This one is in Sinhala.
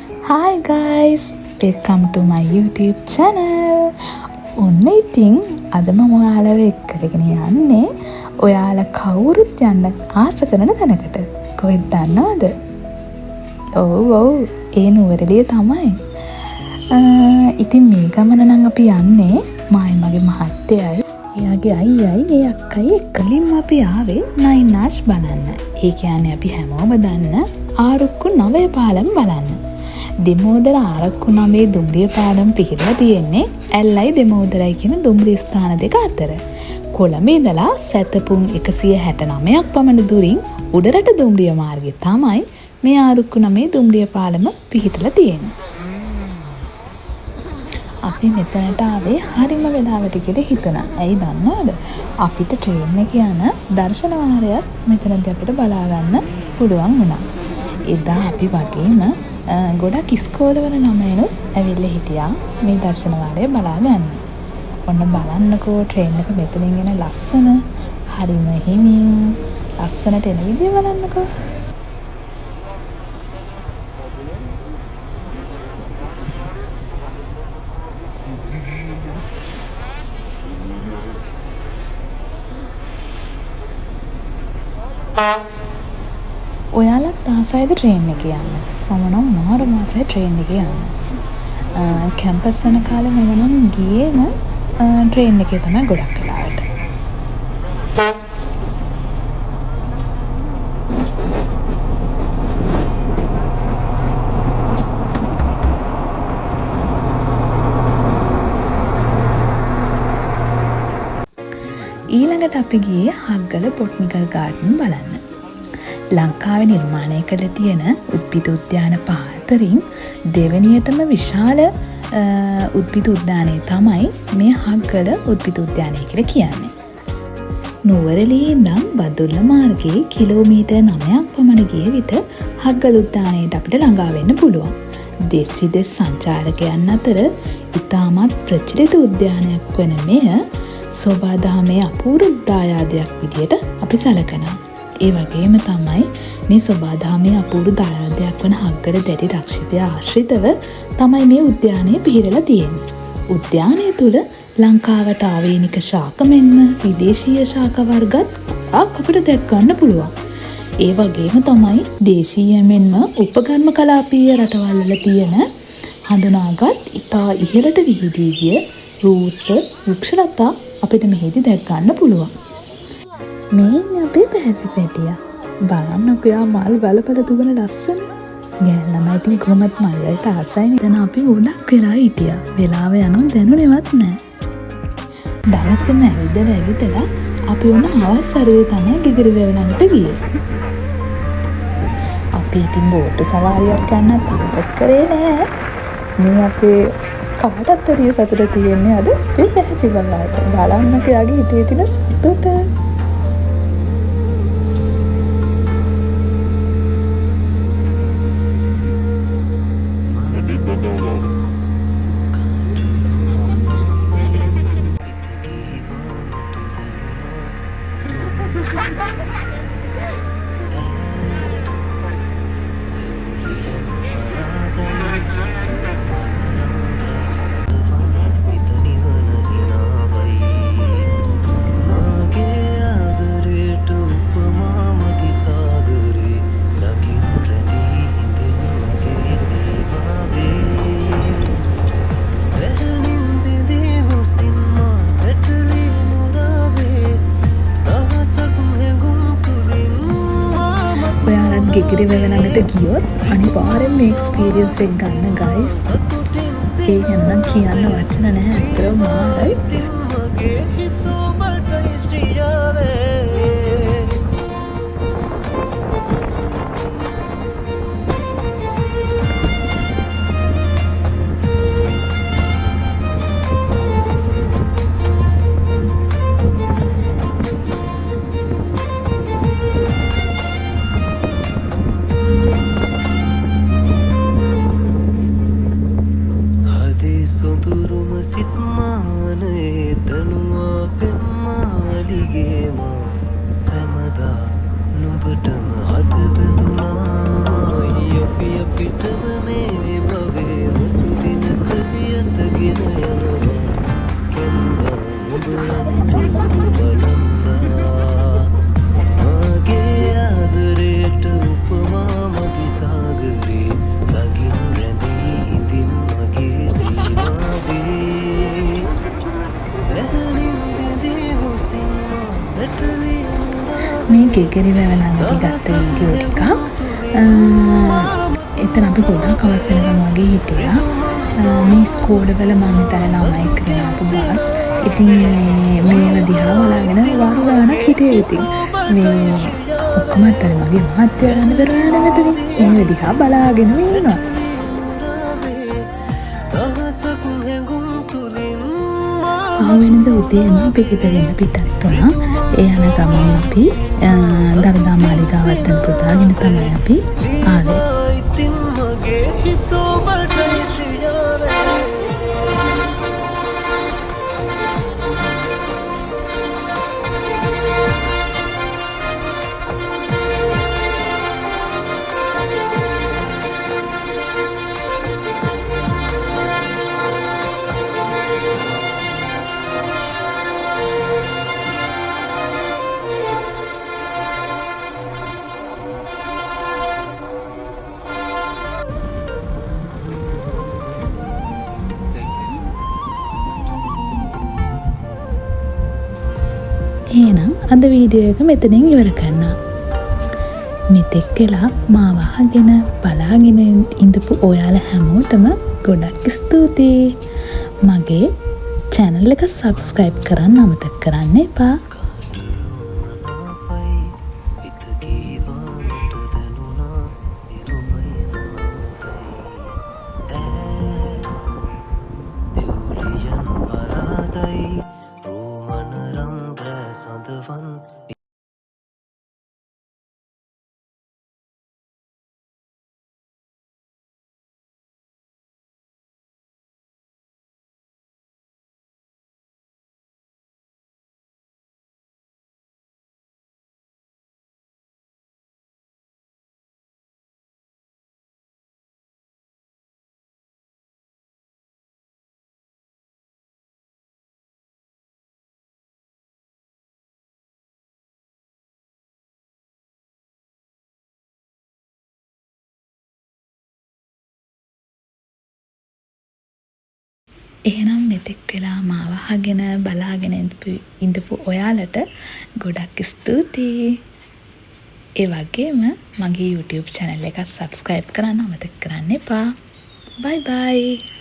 Hi guys, welcome to my YouTube channel. ඔන්න ඉතින් අද මම ඔයාලව එක්කගෙන යන්නේ ඔයාලා කවුරුත් යන්න ආස කරන තැනකට. කොහෙද දන්නවද? ඔව් ඒ නුවරඑළිය තමයි. ඉතින් මේ ගමන නම් අපි යන්නේ මගේ මහත්තයයි එයාගේ අයියයි ඒ අක්කයි එක්කලින්ම අපි ආවේ නයිනාච් බලන්න. ඒ කියන්නේ අපි හැමෝම දන්න ආරුක්කු නවය පාලම් බලන්න. දෙමෝදර ආරක්කු නමේ දුම්රිය පාලම් පිහිටලා තියෙන්නේ ඇල්ලයි දෙමෝදරයි කියන දුම්රිය ස්ථාන දෙක අතර. කොළඹ ඉඳලා සැතපුම් 169ක් පමණ දුරින් උඩරට දුම්රිය මාර්ගයේ තමයි මේ ආරුක්කු නමේ දුම්රිය පාලම පිහිටලා තියෙන්නේ. අපි මෙතනට ආවේ හරිම වෙලාවට කියලා හිතුණා. ඇයි දන්නවද? අපිට ට්‍රේන් එක යන දර්ශන වාරයක් මෙතනදී අපිට බලා ගන්න පුළුවන් වුණා. එදා අපි වගේම ගොඩක් ඉස්කෝලවල ළමයිනුත් ඇවිල්ලා හිටියා මේ දර්ශන වාරය බලා ගන්න. ඔන්න බලන්නකෝ ට්‍රේන් එක මෙතනින් එන ලස්සන හරිම හිමින් ලස්සනට එන විදිය බලන්නකෝ. ඔයාලත් ආසයිද ට්‍රේන් එකේ යන්න? මම නම් මාරම ආසයි ට්‍රේන් එකේ යන්න. කැම්පස් යන කාලේ මම නම් ගියේම ට්‍රේන් එකේ තමයි ගොඩක් වෙලාවට. ඊළඟට අපි ගියේ හග්ගල බොටනිකල් ගාඩන් බලන්න. ලංකාවේ නිර්මාණය කළ තියෙන උද්භිද උද්‍යාන පහ අතරින් දෙවැනියටම විශාල උද්භිද උද්‍යානය තමයි මේ හග්ගල උද්භිද උද්‍යානය කියලා කියන්නේ. නුවරඑළියේ ඉඳන් බදුල්ල මාර්ගයේ කිලෝමීටර් 9ක් පමණ ගිය විට හග්ගල උද්‍යානයට අපිට ළඟා වෙන්න පුළුවන්. දෙස් විදෙස් සංචාරකයන් අතර ඉතාමත් ප්‍රචලිත උද්‍යානයක් වන මෙය සෝබාදහමේ අපූර්ව දායාදයක් විදියට අපි සැලකනවා. ඒ වගේම තමයි මේ සෝබාදහමේ අපූර්ව දායාදයක් වන හග්ගල දැඩි රක්ෂිතය ආශ්‍රිතව තමයි මේ උද්‍යානය පිහිටලා තියෙන්නේ. උද්‍යානය තුල ලංකාවට ආවේනික ශාක මෙන්ම විදේශීය ශාක වර්ගත් අපිට දැක් ගන්න පුළුවන්. ඒ වගේම තමයි දේශීය මෙන්ම උපගම්ම කලාපීය රටවල් වල තියෙන හඳුනාගත් ඉතා ඉහළට විහිදී ගිය රූස්ස වෘක්ෂලතා අපිට මෙහිදී දැක් ගන්න පුළුවන්. මේ අපේ පැහැසි පැටියා. බලන්නකෝ යා මල් බලපල දුවන ලස්සන. ගෑන් ළමයි ඉතින් කොහොමත් මල් වලට ආසයිනේ. දැන් අපි ගොඩක් වෙලා හිටියා. වෙලාව යනවා දැනුනේවත් නැහැ. දවසේම ඇවිදලා අපි උන හවස් හරියේ තමයි ගෙදර වෙවලකට ගියේ. අපි ඉතින් බෝට් සවාරියක් යන්නත් අමතක කරේ නෑ. මේ අපේ කාටත් වැඩිය සතුට තියෙන්නේ අද මේ පැහැසි බබාට. බලන්නකෝ යාගේ හිතේ තියෙන සතුට. ගෙගිරි වෙවනකට ගියොත් අනිවාර්යෙන්ම මේ එක්ස්පීරියන්ස් එක ගන්න ගයිස්. ඒ ගැන කියන්න වචන නැහැ. අතරම මාරයි. සොඳුරුම සිත් මානයේ තනුවා මේ ගෙගරි වැව ළඟදී ගත්ත වීඩියෝ ටිකක්. එතන අපි ගොඩාක් අවස් වෙනකන් වගේ හිටියා. මේ ස්කෝලවල මම හිතන ළමයි එක්කගෙන ආපු බස්. ඉතින් මේව දිහා බලාගෙන වරු ගානක් හිටියේ ඉතින්. මේ ඔක්කොම අතර මගේ මහත්තයා ගන්න කරලා යන මෙතනින්. මේව දිහා බලාගෙන ඉන්නවා. පහුවෙනිද උදේම අපි ගෙදරින් පිටත් වුණා. ඒ යන ගමන් අපි දළදා මාලිගාවත් යන පුතාගෙන තමයි අපි ආවේ. එහෙනම් අද වීඩියෝ එක මෙතනින් ඉවර කරනවා. මෙතෙක් වෙලා මාව අහගෙන බලාගෙන ඉඳපු ඔයාලා හැමෝටම ගොඩක් ස්තුතියි. මගේ channel එක subscribe කරන්න අමතක කරන්න එපා. එහෙනම් මෙතෙක් වෙලා මාව අහගෙන බලාගෙන ඉඳපු ඔයාලට ගොඩක් ස්තුතියි. ඒ වගේම මගේ YouTube channel එක subscribe කරන්න අමතක කරන්න එපා. Bye bye.